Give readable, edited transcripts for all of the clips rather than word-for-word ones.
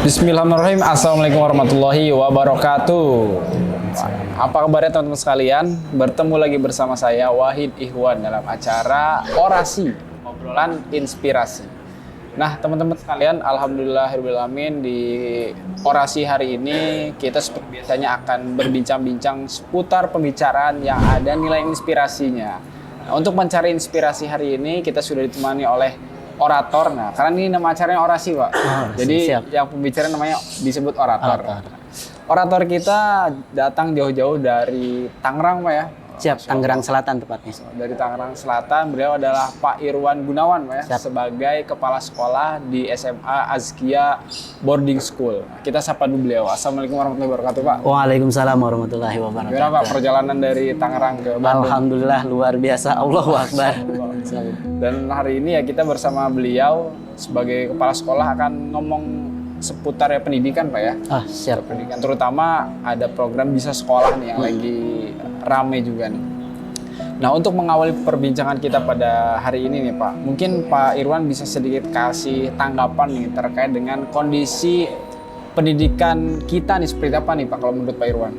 Bismillahirrahmanirrahim. Assalamualaikum warahmatullahi wabarakatuh. Apa kabarnya teman-teman sekalian? Bertemu lagi bersama saya Wahid Ihwan dalam acara Orasi, Obrolan Inspirasi. Nah teman-teman sekalian, alhamdulillahirrahmanirrahim, di orasi hari ini kita seperti biasanya akan berbincang-bincang seputar pembicaraan yang ada nilai inspirasinya. Nah, untuk mencari inspirasi hari ini kita sudah ditemani oleh orator. Nah, karena ini nama acaranya orasi, Pak. Jadi siap. Yang pembicara namanya disebut orator. Orator kita datang jauh-jauh dari Tangerang, Pak ya. Siap, Tangerang Selatan tepatnya. Dari Tangerang Selatan, beliau adalah Pak Irwan Gunawan, Pak ya. Siap. Sebagai kepala sekolah di SMA Azkia Boarding School. Kita sapa dulu beliau. Assalamualaikum warahmatullahi wabarakatuh, Pak. Waalaikumsalam warahmatullahi wabarakatuh. Gimana, Pak, perjalanan dari Tangerang ke Bandung? Alhamdulillah luar biasa. Allahu Akbar. Dan hari ini ya kita bersama beliau sebagai kepala sekolah akan ngomong seputar ya pendidikan, Pak ya. Siap. Pendidikan, terutama ada program Bisa Sekolah nih yang lagi rame juga nih. Nah, untuk mengawali perbincangan kita pada hari ini nih, Pak, mungkin Pak Irwan bisa sedikit kasih tanggapan nih terkait dengan kondisi pendidikan kita nih, seperti apa nih, Pak, kalau menurut Pak Irwan?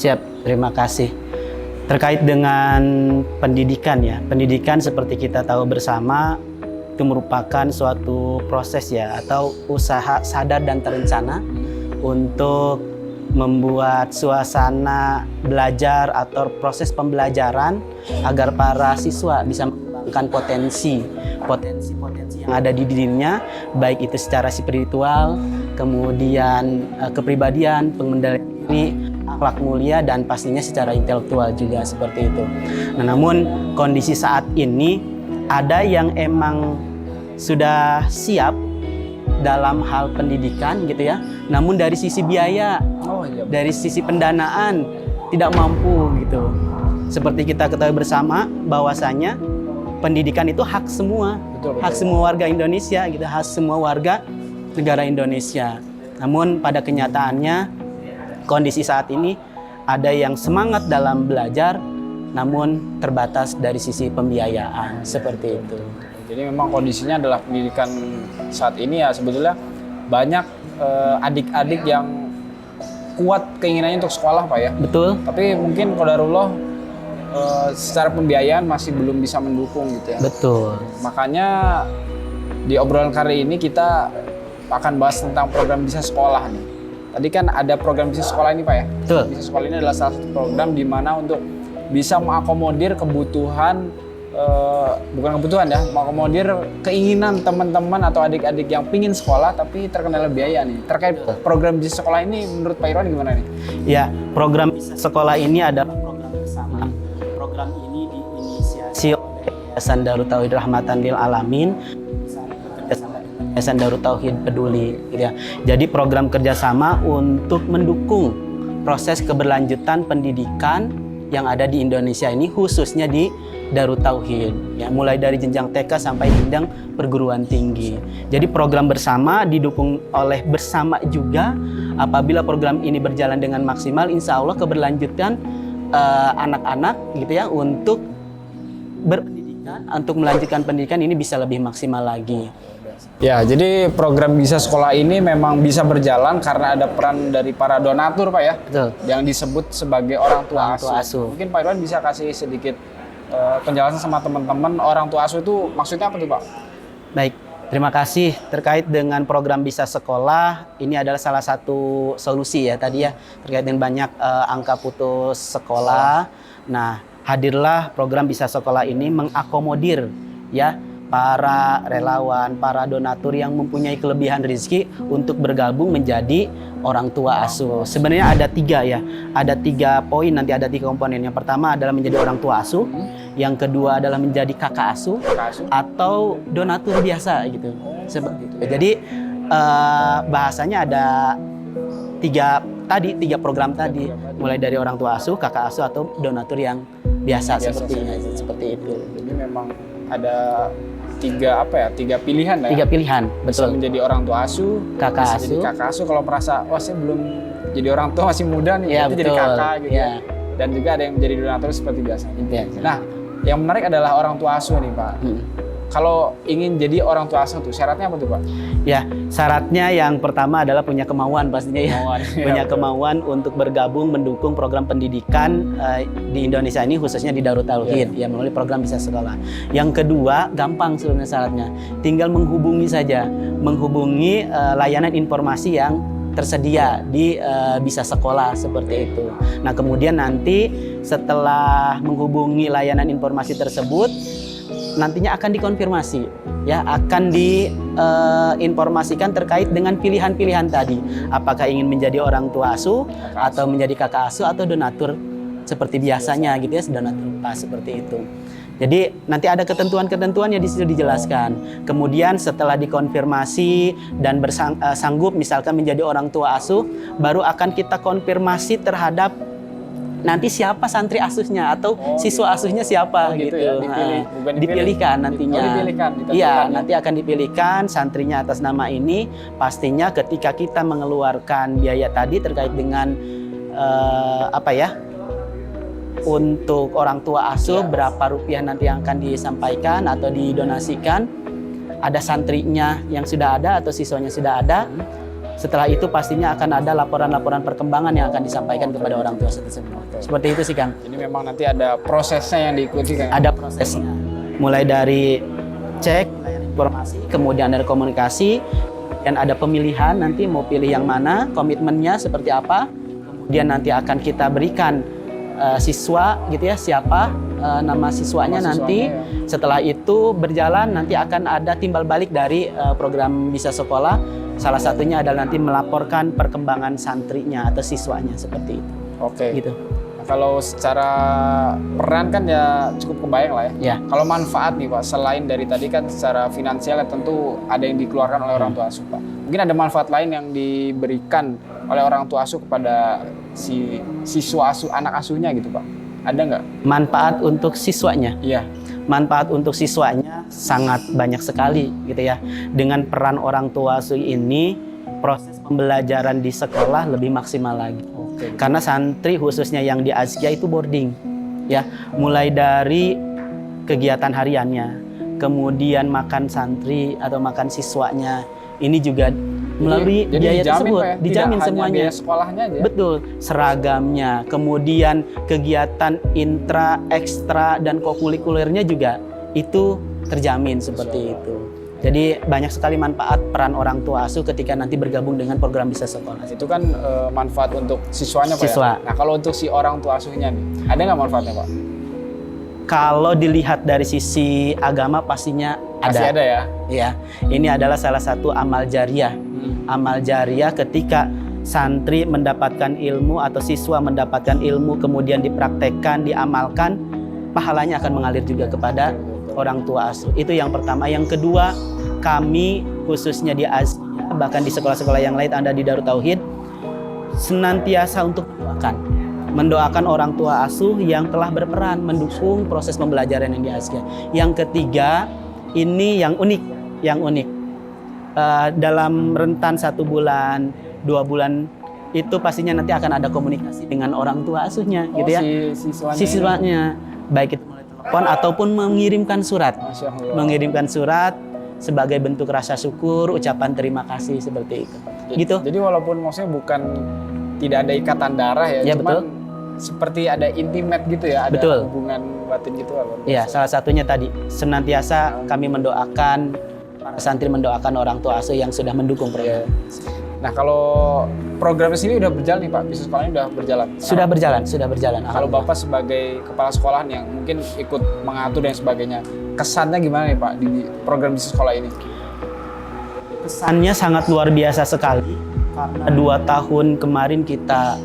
Siap, terima kasih. Terkait dengan pendidikan ya, pendidikan seperti kita tahu bersama itu merupakan suatu proses ya, atau usaha sadar dan terencana untuk membuat suasana belajar atau proses pembelajaran agar para siswa bisa mengembangkan potensi yang ada di dirinya, baik itu secara spiritual, kemudian kepribadian, pengendalian diri, akhlak mulia, dan pastinya secara intelektual juga seperti itu. Nah, namun kondisi saat ini ada yang emang sudah siap dalam hal pendidikan gitu ya, namun dari sisi biaya, dari sisi pendanaan tidak mampu gitu. Seperti kita ketahui bersama bahwasanya pendidikan itu hak semua, hak semua warga Indonesia gitu, hak semua warga negara Indonesia. Namun pada kenyataannya kondisi saat ini ada yang semangat dalam belajar, namun terbatas dari sisi pembiayaan seperti itu. Jadi memang kondisinya adalah pendidikan saat ini ya sebetulnya banyak adik-adik yang kuat keinginannya untuk sekolah, Pak ya. Betul. Tapi mungkin qadarullah secara pembiayaan masih belum bisa mendukung gitu ya. Betul. Makanya di obrolan kali ini kita akan bahas tentang program Bisa Sekolah nih. Tadi kan ada program Bisa Sekolah ini, Pak ya. Betul. Bisa Sekolah ini adalah salah satu program di mana untuk bisa mengakomodir kebutuhan, bukan kebutuhan ya, mengakomodir keinginan teman-teman atau adik-adik yang pingin sekolah tapi terkendala biaya nih. Terkait program Bisa Sekolah ini menurut Pak Irwan gimana nih? Ya, program Bisa Sekolah ini adalah program bersama. Program ini diinisiasi oleh Yayasan Darut Tauhid Rahmatan lil Alamin, Yayasan Darut Tauhid Peduli gitu ya. Jadi program kerjasama untuk mendukung proses keberlanjutan pendidikan yang ada di Indonesia ini, khususnya di Darut Tauhid ya, mulai dari jenjang TK sampai jenjang perguruan tinggi. Jadi program bersama didukung oleh bersama juga. Apabila program ini berjalan dengan maksimal, insya Allah keberlanjutan anak-anak gitu ya untuk berpendidikan, untuk melanjutkan pendidikan ini bisa lebih maksimal lagi. Ya, jadi program Bisa Sekolah ini memang bisa berjalan karena ada peran dari para donatur, Pak ya. Betul. Yang disebut sebagai orang tua asuh. asuh. Mungkin Pak Irwan bisa kasih sedikit penjelasan sama teman-teman, orang tua asuh itu maksudnya apa tuh, Pak? Baik, terima kasih. Terkait dengan program Bisa Sekolah, ini adalah salah satu solusi ya tadi ya, terkait dengan banyak angka putus sekolah. Nah, hadirlah program Bisa Sekolah ini mengakomodir ya para relawan, para donatur yang mempunyai kelebihan rezeki untuk bergabung menjadi orang tua asuh. Sebenarnya ada tiga ya, ada 3 poin, nanti ada 3 komponen. Yang pertama adalah menjadi orang tua asuh, yang kedua adalah menjadi kakak asuh, atau donatur biasa gitu. Seperti itu. Jadi bahasanya ada 3 program tadi, mulai dari orang tua asuh, kakak asuh, atau donatur yang biasa seperti itu. Jadi memang ada 3 pilihan lah ya. 3 pilihan, bisa betul. menjadi orang tua asuh, kakak bisa asuh, jadi kakak asuh kalau merasa wah saya belum jadi orang tua, masih muda nih, ya, jadi kakak gitu. Ya. Dan juga ada yang menjadi donatur seperti biasa. Nah, yang menarik adalah orang tua asuh nih, Pak. kalau ingin jadi orang tua asuh tuh syaratnya apa tuh Pak? Ya, syaratnya yang pertama adalah punya kemauan pastinya ya. Kemauan. Punya kemauan untuk bergabung mendukung program pendidikan di Indonesia ini, khususnya di Darut Tauhid ya, melalui program Bisa Sekolah. Yang kedua, gampang sebenarnya syaratnya. Tinggal menghubungi saja, menghubungi layanan informasi yang tersedia di Bisa Sekolah seperti itu. Nah, kemudian nanti setelah menghubungi layanan informasi tersebut, nantinya akan dikonfirmasi, ya, akan diinformasikan terkait dengan pilihan-pilihan tadi. Apakah ingin menjadi orang tua asuh, atau menjadi kakak asuh, atau donatur seperti biasanya gitu ya, donatur pas seperti itu. Jadi nanti ada ketentuan-ketentuan yang di situ dijelaskan. Kemudian setelah dikonfirmasi dan sanggup misalkan menjadi orang tua asuh, baru akan kita konfirmasi terhadap nanti siapa santri asuhnya atau siswa asuhnya siapa gitu. Ya, dipilihkan nantinya. Dipilihkan. Iya, nanti akan dipilihkan santrinya atas nama ini. Pastinya ketika kita mengeluarkan biaya tadi terkait dengan untuk orang tua asuh, berapa rupiah nanti yang akan disampaikan atau didonasikan. Ada santrinya yang sudah ada atau siswanya sudah ada. Setelah itu pastinya akan ada laporan-laporan perkembangan yang akan disampaikan kepada orang tua tersebut. Seperti itu sih Kang. Jadi memang nanti ada prosesnya yang diikuti Kang? Ada prosesnya. Mulai dari cek informasi, kemudian ada komunikasi, dan ada pemilihan nanti mau pilih yang mana, komitmennya seperti apa. Kemudian nanti akan kita berikan siswa gitu ya, siapa nama siswanya nanti. Ya. Setelah itu berjalan nanti akan ada timbal balik dari program Bisa Sekolah. Salah satunya adalah nanti melaporkan perkembangan santrinya atau siswanya seperti itu. Oke. Gitu. Nah, kalau secara peran kan ya cukup kebayang lah ya. Ya. Kalau manfaat nih Pak, selain dari tadi kan secara finansial ya tentu ada yang dikeluarkan oleh orang tua asuh Pak. Mungkin ada manfaat lain yang diberikan oleh orang tua asuh kepada si siswa asuh, anak asuhnya gitu Pak. Ada nggak? Manfaat untuk siswanya? Iya. Manfaat untuk siswanya sangat banyak sekali gitu ya. Dengan peran orang tua asuh ini, proses pembelajaran di sekolah lebih maksimal lagi. Oke. Karena santri khususnya yang di Azkia itu boarding ya, mulai dari kegiatan hariannya, kemudian makan santri atau makan siswanya, ini juga melalui biaya tersebut, Pak, ya? dijamin Tidak semuanya. hanya biaya sekolahnya aja. Betul, seragamnya, kemudian kegiatan intra, ekstra, dan kokurikulernya juga itu terjamin seperti itu. Jadi banyak sekali manfaat peran orang tua asuh ketika nanti bergabung dengan program Bisa Sekolah. Itu kan manfaat untuk siswanya Pak Siswa. ya? Nah kalau untuk si orang tua asuhnya nih, ada nggak manfaatnya Pak? Kalau dilihat dari sisi agama pastinya Pasti ada ya? Ya, ini adalah salah satu amal jariah. Amal jariah ketika santri mendapatkan ilmu atau siswa mendapatkan ilmu kemudian dipraktekkan, diamalkan, pahalanya akan mengalir juga kepada orang tua asuh. Itu yang pertama. Yang kedua, kami khususnya di Azkia, bahkan di sekolah-sekolah yang lain ada di Darut Tauhid, senantiasa untuk mendoakan orang tua asuh yang telah berperan mendukung proses pembelajaran yang di Azkia. Yang ketiga, ini yang unik. Dalam rentan 1 bulan, 2 bulan itu pastinya nanti akan ada komunikasi dengan orang tua asuhnya, gitu ya. Siswanya, baik itu melalui telepon ataupun mengirimkan surat. Mengirimkan surat sebagai bentuk rasa syukur, ucapan terima kasih seperti itu. Gitu. Jadi walaupun maksudnya bukan tidak ada ikatan darah ya, cuman betul. Seperti ada intimate gitu ya, ada betul. hubungan batin gitu. Iya, salah satunya tadi senantiasa kami mendoakan para santri, mendoakan orang tua asuh yang sudah mendukung program. Nah kalau program di sini udah berjalan nih Pak, Bisa Sekolahnya udah berjalan? Sudah berjalan. Kalau Bapak sebagai kepala sekolahan yang mungkin ikut mengatur dan sebagainya, kesannya gimana nih Pak di program Bisa Sekolah ini? Kesannya sangat luar biasa sekali karena 2 tahun kemarin kita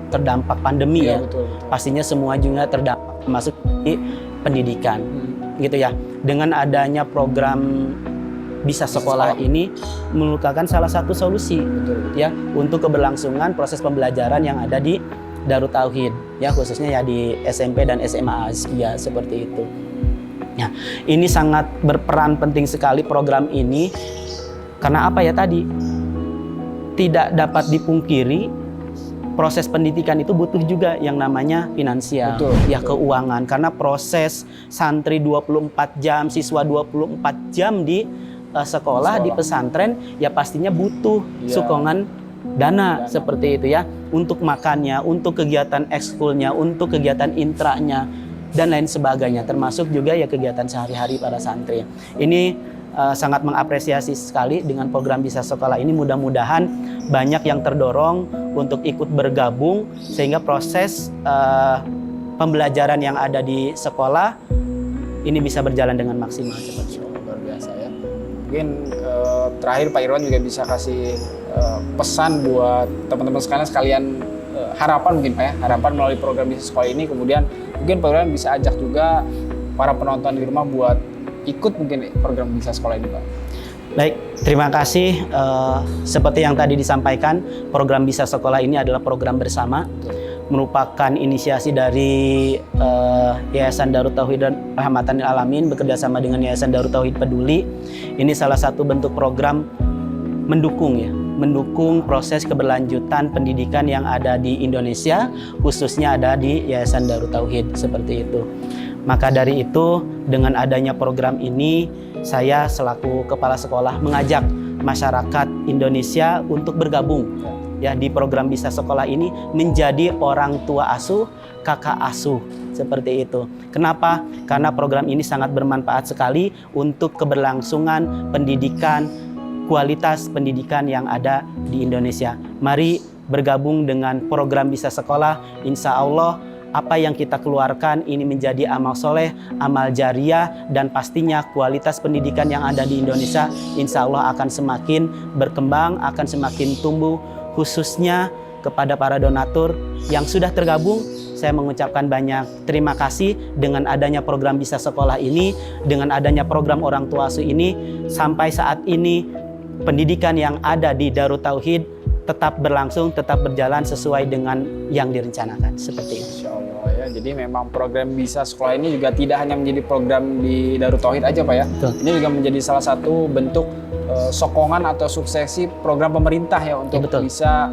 terdampak pandemi ya. Betul. Pastinya semua juga terdampak termasuk di pendidikan. Gitu ya. Dengan adanya program Bisa Sekolah ini merupakan salah satu solusi ya untuk keberlangsungan proses pembelajaran yang ada di Darut Tauhid ya, khususnya ya di SMP dan SMA Azkia seperti itu. Ya, ini sangat berperan penting sekali program ini karena apa ya tadi? Tidak dapat dipungkiri proses pendidikan itu butuh juga yang namanya finansial, Betul, ya betul. keuangan. Karena proses santri 24 jam, siswa 24 jam di sekolah, di pesantren, ya pastinya butuh Iya. sokongan dana seperti itu ya. Untuk makannya, untuk kegiatan ekskulnya, untuk kegiatan intranya, dan lain sebagainya. Termasuk juga ya kegiatan sehari-hari para santri. Ini sangat mengapresiasi sekali dengan program Bisa Sekolah ini. Mudah-mudahan banyak yang terdorong untuk ikut bergabung sehingga proses pembelajaran yang ada di sekolah ini bisa berjalan dengan maksimal seperti itu. Luar biasa ya. Mungkin terakhir Pak Irwan juga bisa kasih pesan buat teman-teman sekalian harapan mungkin Pak ya, harapan melalui program Bisa Sekolah ini. Kemudian mungkin Pak Irwan bisa ajak juga para penonton di rumah buat ikut mungkin program Bisa Sekolah ini Pak. Baik, terima kasih. Seperti yang tadi disampaikan, program Bisa Sekolah ini adalah program bersama, merupakan inisiasi dari Yayasan Darut Tauhid dan Rahmatan lil Alamin bekerjasama dengan Yayasan Darut Tauhid Peduli. Ini salah satu bentuk program mendukung proses keberlanjutan pendidikan yang ada di Indonesia, khususnya ada di Yayasan Darut Tauhid seperti itu. Maka dari itu, dengan adanya program ini, saya selaku kepala sekolah mengajak masyarakat Indonesia untuk bergabung ya di program Bisa Sekolah ini menjadi orang tua asuh, kakak asuh seperti itu. Kenapa? Karena program ini sangat bermanfaat sekali untuk keberlangsungan pendidikan, kualitas pendidikan yang ada di Indonesia. Mari bergabung dengan program Bisa Sekolah. Insya Allah apa yang kita keluarkan ini menjadi amal soleh, amal jariah, dan pastinya kualitas pendidikan yang ada di Indonesia insya Allah akan semakin berkembang, akan semakin tumbuh, khususnya kepada para donatur yang sudah tergabung. Saya mengucapkan banyak terima kasih dengan adanya program Bisa Sekolah ini, dengan adanya program Orang Tua Asuh ini, sampai saat ini pendidikan yang ada di Darut Tauhid tetap berlangsung, tetap berjalan sesuai dengan yang direncanakan seperti itu. Insya Allah ya. Jadi memang program Bisa Sekolah ini juga tidak hanya menjadi program di Darut Tauhid aja Pak ya. Betul. Ini juga menjadi salah satu bentuk sokongan atau suksesi program pemerintah ya untuk Betul. bisa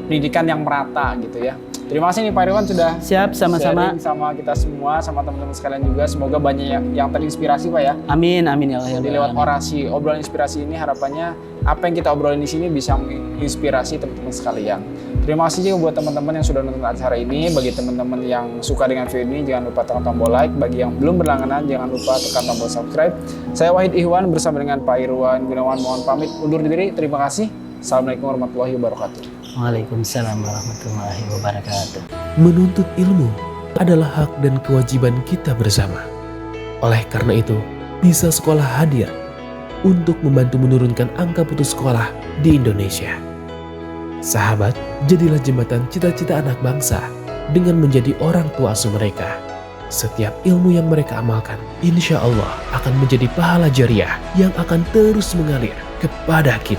pendidikan yang merata gitu ya. Terima kasih nih Pak Irwan sudah Siap, sama-sama. sharing sama kita semua, sama teman-teman sekalian juga. Semoga banyak yang terinspirasi Pak ya. Amin, amin ya Allah. Jadi lewat orasi, obrolan inspirasi ini harapannya apa yang kita obrolin di sini bisa menginspirasi teman-teman sekalian. Terima kasih juga buat teman-teman yang sudah nonton acara ini. Bagi teman-teman yang suka dengan video ini, jangan lupa tekan tombol like. Bagi yang belum berlangganan, jangan lupa tekan tombol subscribe. Saya Wahid Ihwan bersama dengan Pak Irwan Gunawan mohon pamit undur diri. Terima kasih. Assalamualaikum warahmatullahi wabarakatuh. Waalaikumsalam warahmatullahi wabarakatuh. Menuntut ilmu adalah hak dan kewajiban kita bersama. Oleh karena itu, Bisa Sekolah hadir untuk membantu menurunkan angka putus sekolah di Indonesia. Sahabat, jadilah jembatan cita-cita anak bangsa dengan menjadi orang tua asuh mereka. Setiap ilmu yang mereka amalkan, insya Allah akan menjadi pahala jariah yang akan terus mengalir kepada kita.